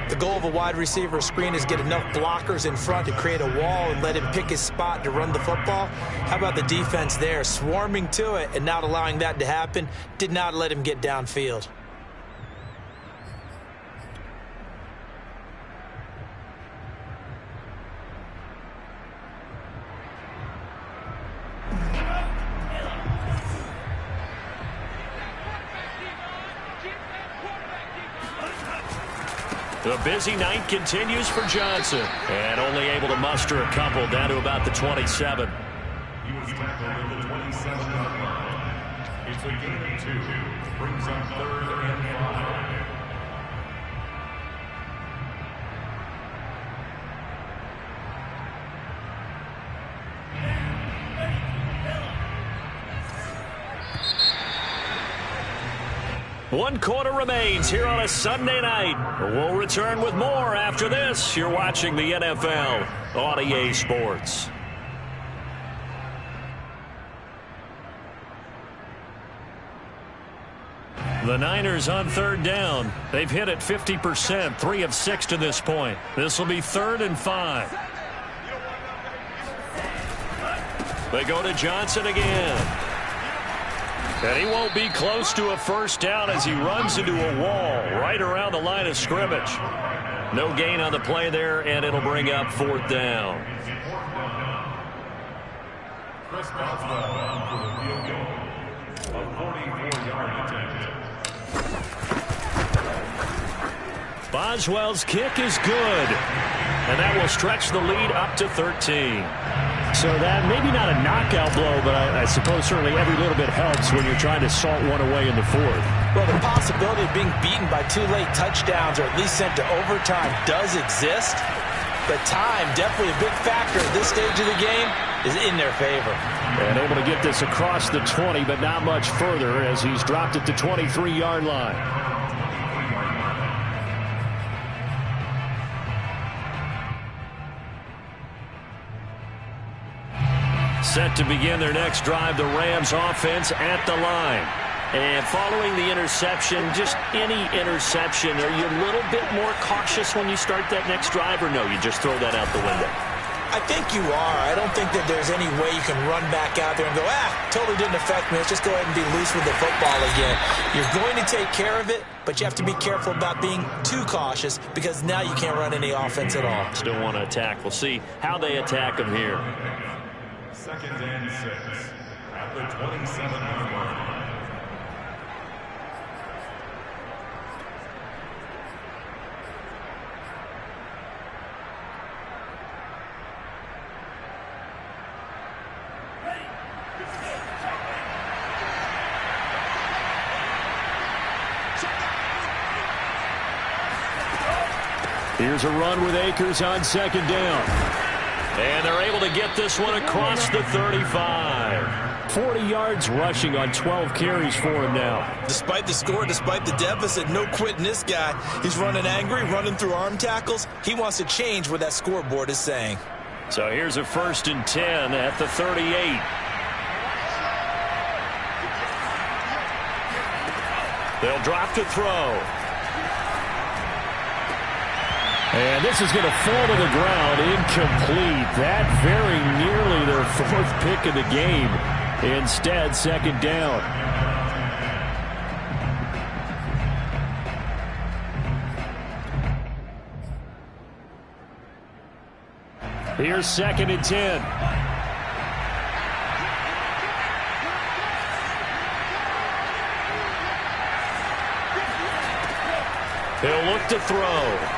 The goal of a wide receiver screen is get enough blockers in front to create a wall and let him pick his spot to run the football. How about the defense there, swarming to it and not allowing that to happen? Did not let him get downfield. The busy night continues for Johnson, and only able to muster a couple down to about the 27. He was tackled at the 27-yard line. It's a gain of 2. Brings up 3rd and 5. One quarter remains here on a Sunday night. We'll return with more after this. You're watching the NFL on EA Sports. The Niners on third down. They've hit it 50%, 3 of 6 to this point. This will be 3rd and 5. They go to Johnson again. And he won't be close to a first down as he runs into a wall right around the line of scrimmage. No gain on the play there, and it'll bring up 4th down. Chris Boswell for the field goal. A 44-yard attempt. Boswell's kick is good. And that will stretch the lead up to 13. So that maybe not a knockout blow, but I suppose certainly every little bit helps when you're trying to salt one away in the 4th. Well, the possibility of being beaten by 2 late touchdowns or at least sent to overtime does exist. But time, definitely a big factor at this stage of the game, is in their favor. And able to get this across the 20, but not much further as he's dropped at the 23-yard line. Set to begin their next drive, the Rams offense at the line. And following the interception, just any interception, are you a little bit more cautious when you start that next drive, or no, you just throw that out the window? I think you are. I don't think that there's any way you can run back out there and go, totally didn't affect me. Let's just go ahead and be loose with the football again. You're going to take care of it, but you have to be careful about being too cautious because now you can't run any offense at all. Still want to attack. We'll see how they attack them here. 2nd and 6 at the 27-yard line. Here's a run with Akers on 2nd down. And they're able to get this one across the 35. 40 yards rushing on 12 carries for him now. Despite the score, despite the deficit, no quitting this guy. He's running angry, running through arm tackles. He wants to change what that scoreboard is saying. So here's a 1st and 10 at the 38. They'll drop to throw. And this is going to fall to the ground, incomplete. That very nearly their 4th pick of the game. Instead, 2nd down. Here's 2nd and 10. He'll look to throw.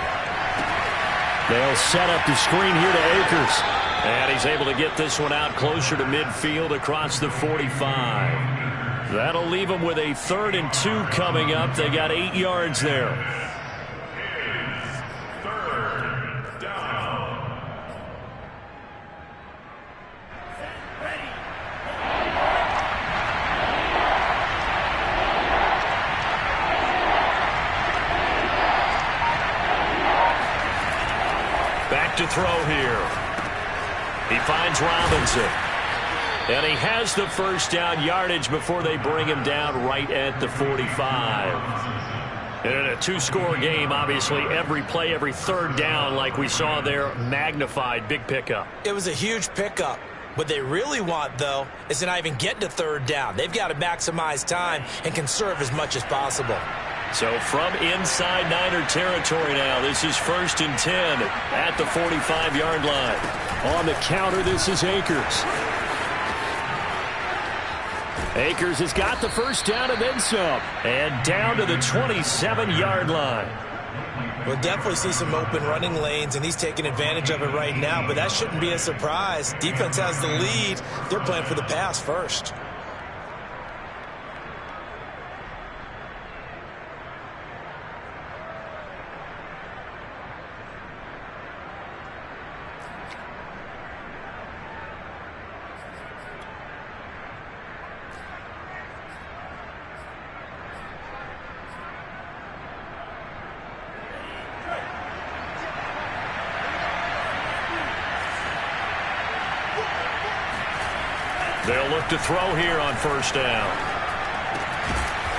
They'll set up the screen here to Akers. And he's able to get this one out closer to midfield across the 45. That'll leave them with a 3rd and 2 coming up. They got 8 yards there. 3rd down. Back to throw here. He finds Robinson. And he has the first down yardage before they bring him down right at the 45. And in a 2-score game, obviously, every play, every 3rd down, like we saw there, magnified. Big pickup. It was a huge pickup. What they really want, though, is to not even get to 3rd down. They've got to maximize time and conserve as much as possible. So from inside Niner territory now, this is 1st and 10 at the 45-yard line. On the counter, this is Akers. Akers has got the first down and then some. And down to the 27-yard line. We'll definitely see some open running lanes, and he's taking advantage of it right now, but that shouldn't be a surprise. Defense has the lead. They're playing for the pass first. They'll look to throw here on first down.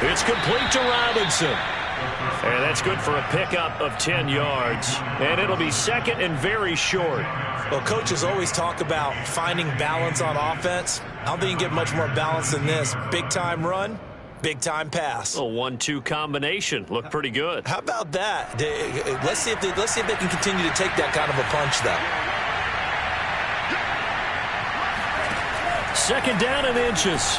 It's complete to Robinson. And that's good for a pickup of 10 yards. And it'll be second and very short. Well, coaches always talk about finding balance on offense. I don't think you can get much more balance than this. Big-time run, big-time pass. A 1-2 combination. Looked pretty good. How about that? Let's see if they can continue to take that kind of a punch, though. Second down and inches.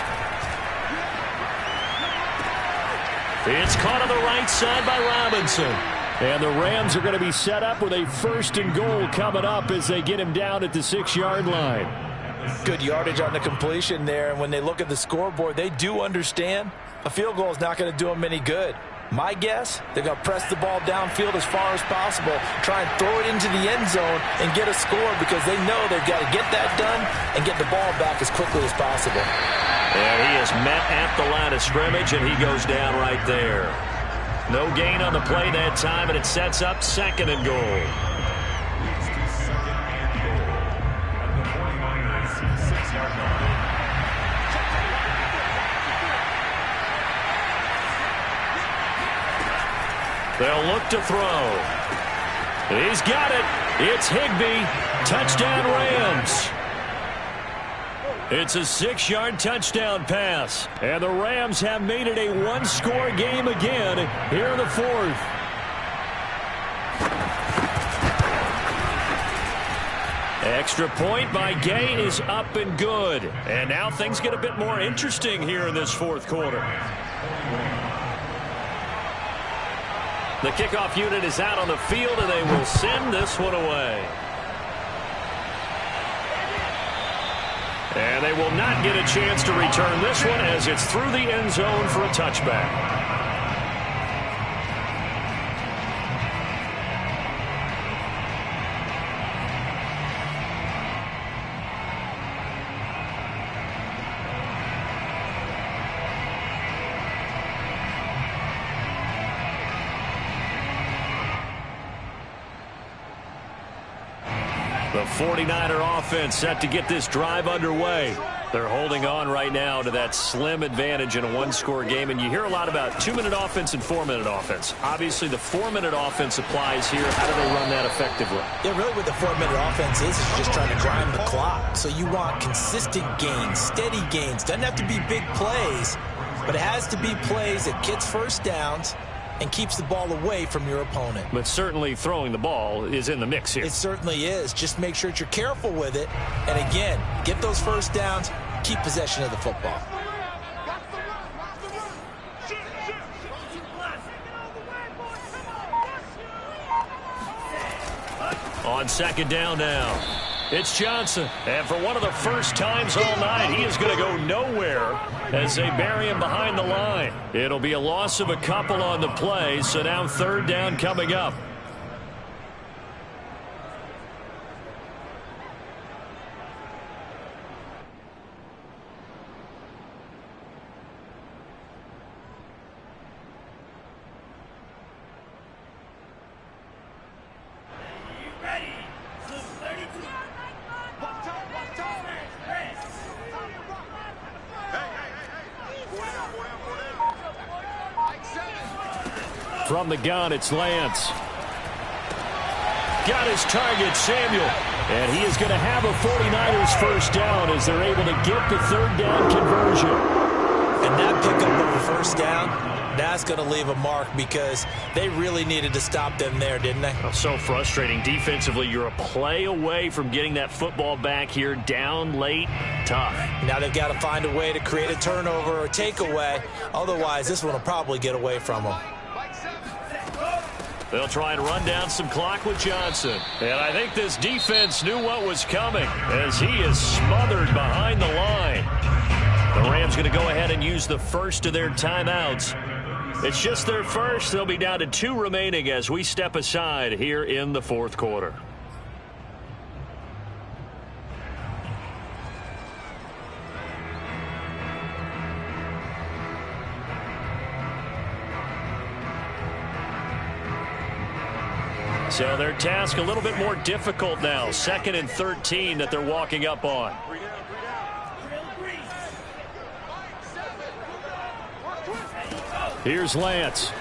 It's caught on the right side by Robinson. And the Rams are going to be set up with a first and goal coming up as they get him down at the 6-yard line. Good yardage on the completion there. And when they look at the scoreboard, they do understand a field goal is not going to do them any good. My guess, they're going to press the ball downfield as far as possible, try and throw it into the end zone and get a score because they know they've got to get that done and get the ball back as quickly as possible. And he is met at the line of scrimmage, and he goes down right there. No gain on the play that time, and it sets up second and goal. They'll look to throw. He's got it. It's Higbee. Touchdown Rams. It's a 6-yard touchdown pass. And the Rams have made it a one-score game again here in the fourth. Extra point by Gay is up and good. And now things get a bit more interesting here in this fourth quarter. The kickoff unit is out on the field, and they will send this one away. And they will not get a chance to return this one as it's through the end zone for a touchback. The 49er offense set to get this drive underway. They're holding on right now to that slim advantage in a one-score game. And you hear a lot about 2-minute offense and 4-minute offense. Obviously, the 4-minute offense applies here. How do they run that effectively? Yeah, really what the 4-minute offense is just trying to grind the clock. So you want consistent gains, steady gains. Doesn't have to be big plays, but it has to be plays that gets first downs and keeps the ball away from your opponent. But certainly throwing the ball is in the mix here. It certainly is. Just make sure that you're careful with it. And again, get those first downs, keep possession of the football. On second down now, it's Johnson. And for one of the first times all night, he is going to go nowhere as they bury him behind the line. It'll be a loss of a couple on the play, so now third down coming up. From the gun, it's Lance. Got his target, Samuel. And he is going to have a 49ers first down as they're able to get the third down conversion. And that pickup of a first down, that's going to leave a mark because they really needed to stop them there, didn't they? Oh, so frustrating. Defensively, you're a play away from getting that football back here down late. Tough. Now they've got to find a way to create a turnover or takeaway. Otherwise, this one will probably get away from them. They'll try and run down some clock with Johnson. And I think this defense knew what was coming as he is smothered behind the line. The Rams going to go ahead and use the first of their timeouts. It's just their first. They'll be down to 2 remaining as we step aside here in the fourth quarter. So their task a little bit more difficult now. 2nd and 13 that they're walking up on. Here's Lance.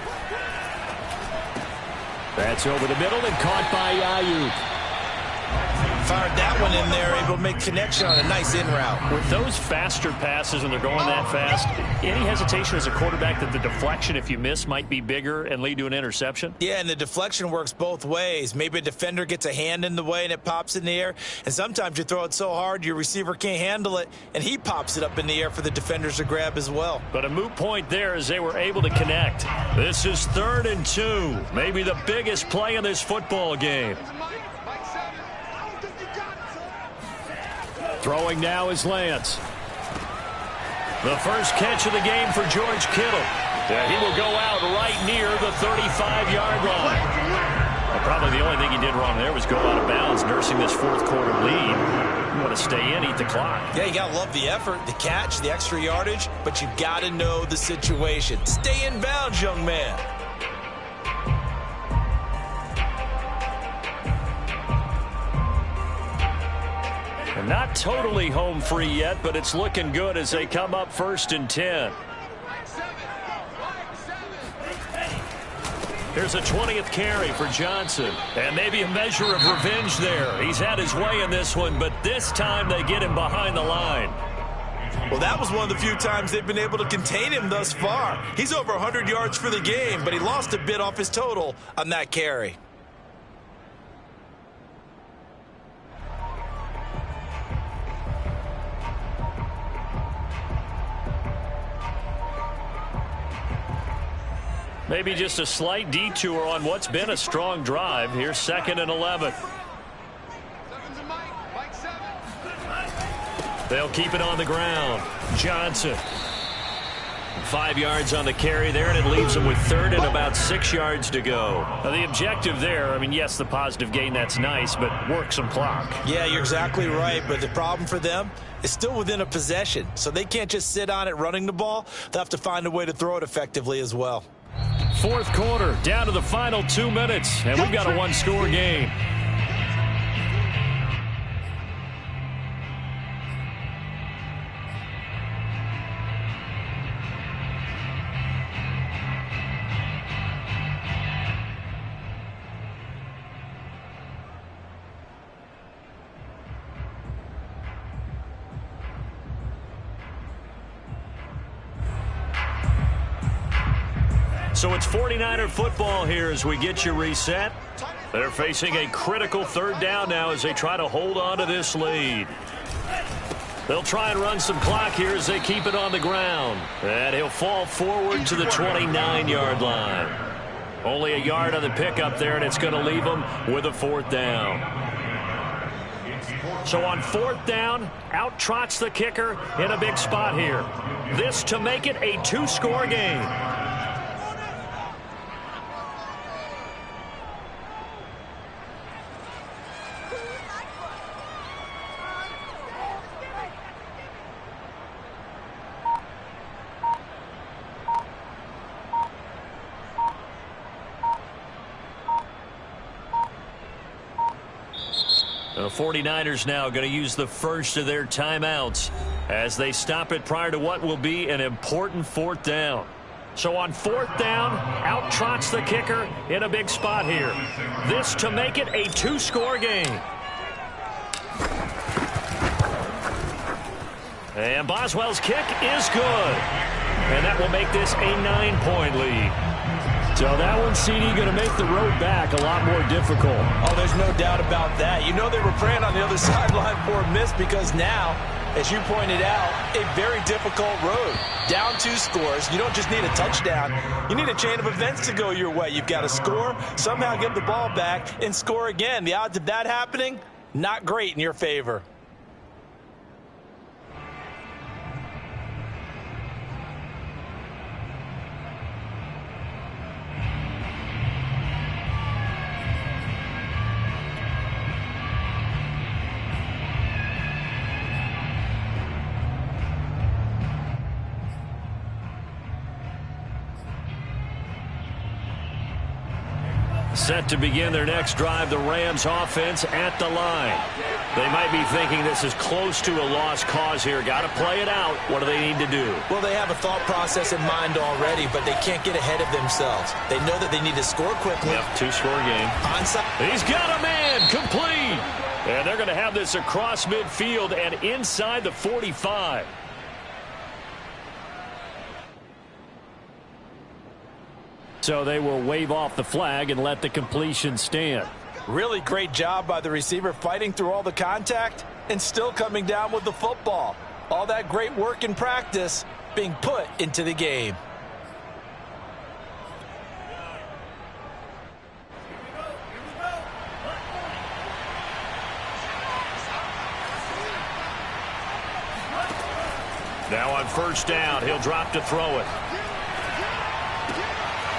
That's over the middle and caught by Ayuk. Fired that one in there, able to make connection on a nice in route. With those faster passes and they're going that fast, any hesitation as a quarterback that the deflection, if you miss, might be bigger and lead to an interception? Yeah, and the deflection works both ways. Maybe a defender gets a hand in the way and it pops in the air, and sometimes you throw it so hard your receiver can't handle it, and he pops it up in the air for the defenders to grab as well. But a moot point there as they were able to connect. This is 3rd and 2, maybe the biggest play in this football game. Throwing now is Lance. The first catch of the game for George Kittle. He will go out right near the 35-yard line. Well, probably the only thing he did wrong there was go out of bounds, nursing this 4th quarter lead. You want to stay in, eat the clock. Yeah, you got to love the effort, the catch, the extra yardage, but you got to know the situation. Stay in bounds, young man. Not totally home free yet, but it's looking good as they come up 1st and 10. Here's a 20th carry for Johnson. And maybe a measure of revenge there. He's had his way in this one, but this time they get him behind the line. Well, that was one of the few times they've been able to contain him thus far. He's over 100 yards for the game, but he lost a bit off his total on that carry. Maybe just a slight detour on what's been a strong drive. Here's 2nd and 11. They'll keep it on the ground. Johnson. 5 yards on the carry there, and it leaves them with 3rd and about 6 yards to go. Now, the objective there, I mean, yes, the positive gain, that's nice, but work some clock. Yeah, you're exactly right, but the problem for them is still within a possession, so they can't just sit on it running the ball. They'll have to find a way to throw it effectively as well. 4th quarter, down to the final 2 minutes, and we've got a 1-score game. So it's 49er football here as we get you reset. They're facing a critical 3rd down now as they try to hold on to this lead. They'll try and run some clock here as they keep it on the ground. And he'll fall forward to the 29-yard line. Only a yard on the pickup there, and it's going to leave them with a 4th down. So on 4th down, out trots the kicker in a big spot here. This to make it a 2-score game. The 49ers now going to use the first of their timeouts as they stop it prior to what will be an important 4th down. So on 4th down, out trots the kicker in a big spot here. This to make it a 2-score game. And Boswell's kick is good. And that will make this a 9-point lead. So that one, CD, going to make the road back a lot more difficult. Oh, there's no doubt about that. You know they were praying on the other sideline for a miss because now, as you pointed out, a very difficult road. Down 2 scores. You don't just need a touchdown. You need a chain of events to go your way. You've got to score, somehow get the ball back, and score again. The odds of that happening, not great in your favor. Set to begin their next drive, the Rams offense at the line. They might be thinking this is close to a lost cause here. Got to play it out. What do they need to do? Well, they have a thought process in mind already, but they can't get ahead of themselves. They know that they need to score quickly. Yep, two-score game. Onside. He's got a man, complete. And they're going to have this across midfield and inside the 45. So they will wave off the flag and let the completion stand. Really great job by the receiver fighting through all the contact and still coming down with the football. All that great work in practice being put into the game. Now on first down, he'll drop to throw it.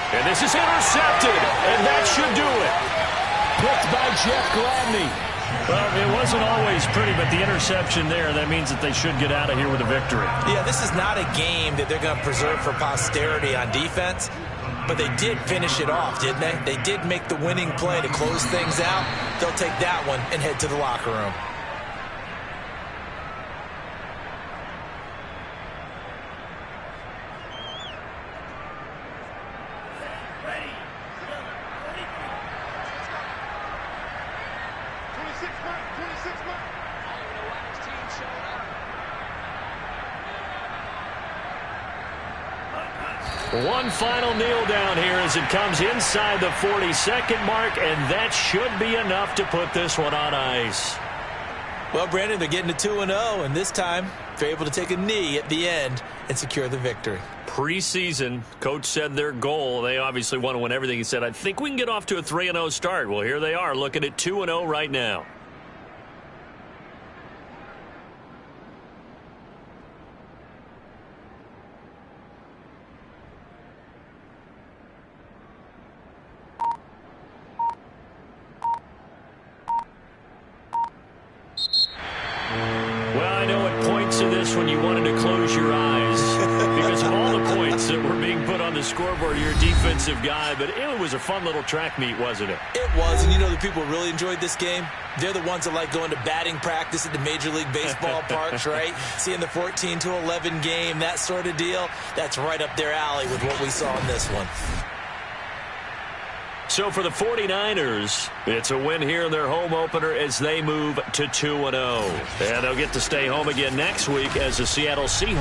And this is intercepted, and that should do it. Picked by Jeff Gladney. Well, it wasn't always pretty, but the interception there, that means that they should get out of here with a victory. Yeah, this is not a game that they're going to preserve for posterity on defense, but they did finish it off, didn't they? They did make the winning play to close things out. They'll take that one and head to the locker room. One final kneel down here as it comes inside the 40-second mark, and that should be enough to put this one on ice. Well, Brandon, they're getting to 2-0, and this time they're able to take a knee at the end and secure the victory. Preseason, coach said their goal, they obviously want to win everything. He said, I think we can get off to a 3-0 start. Well, here they are looking at 2-0 right now. Well, I know it points to this when you wanted to close your eyes because of all the points that were being put on the scoreboard. You're a defensive guy, but it was a fun little track meet, wasn't it? It was, and you know the people who really enjoyed this game? They're the ones that like going to batting practice at the Major League Baseball parks, right? Seeing the 14-11 game, that sort of deal. That's right up their alley with what we saw in this one. So for the 49ers, it's a win here in their home opener as they move to 2-0. And they'll get to stay home again next week as the Seattle Seahawks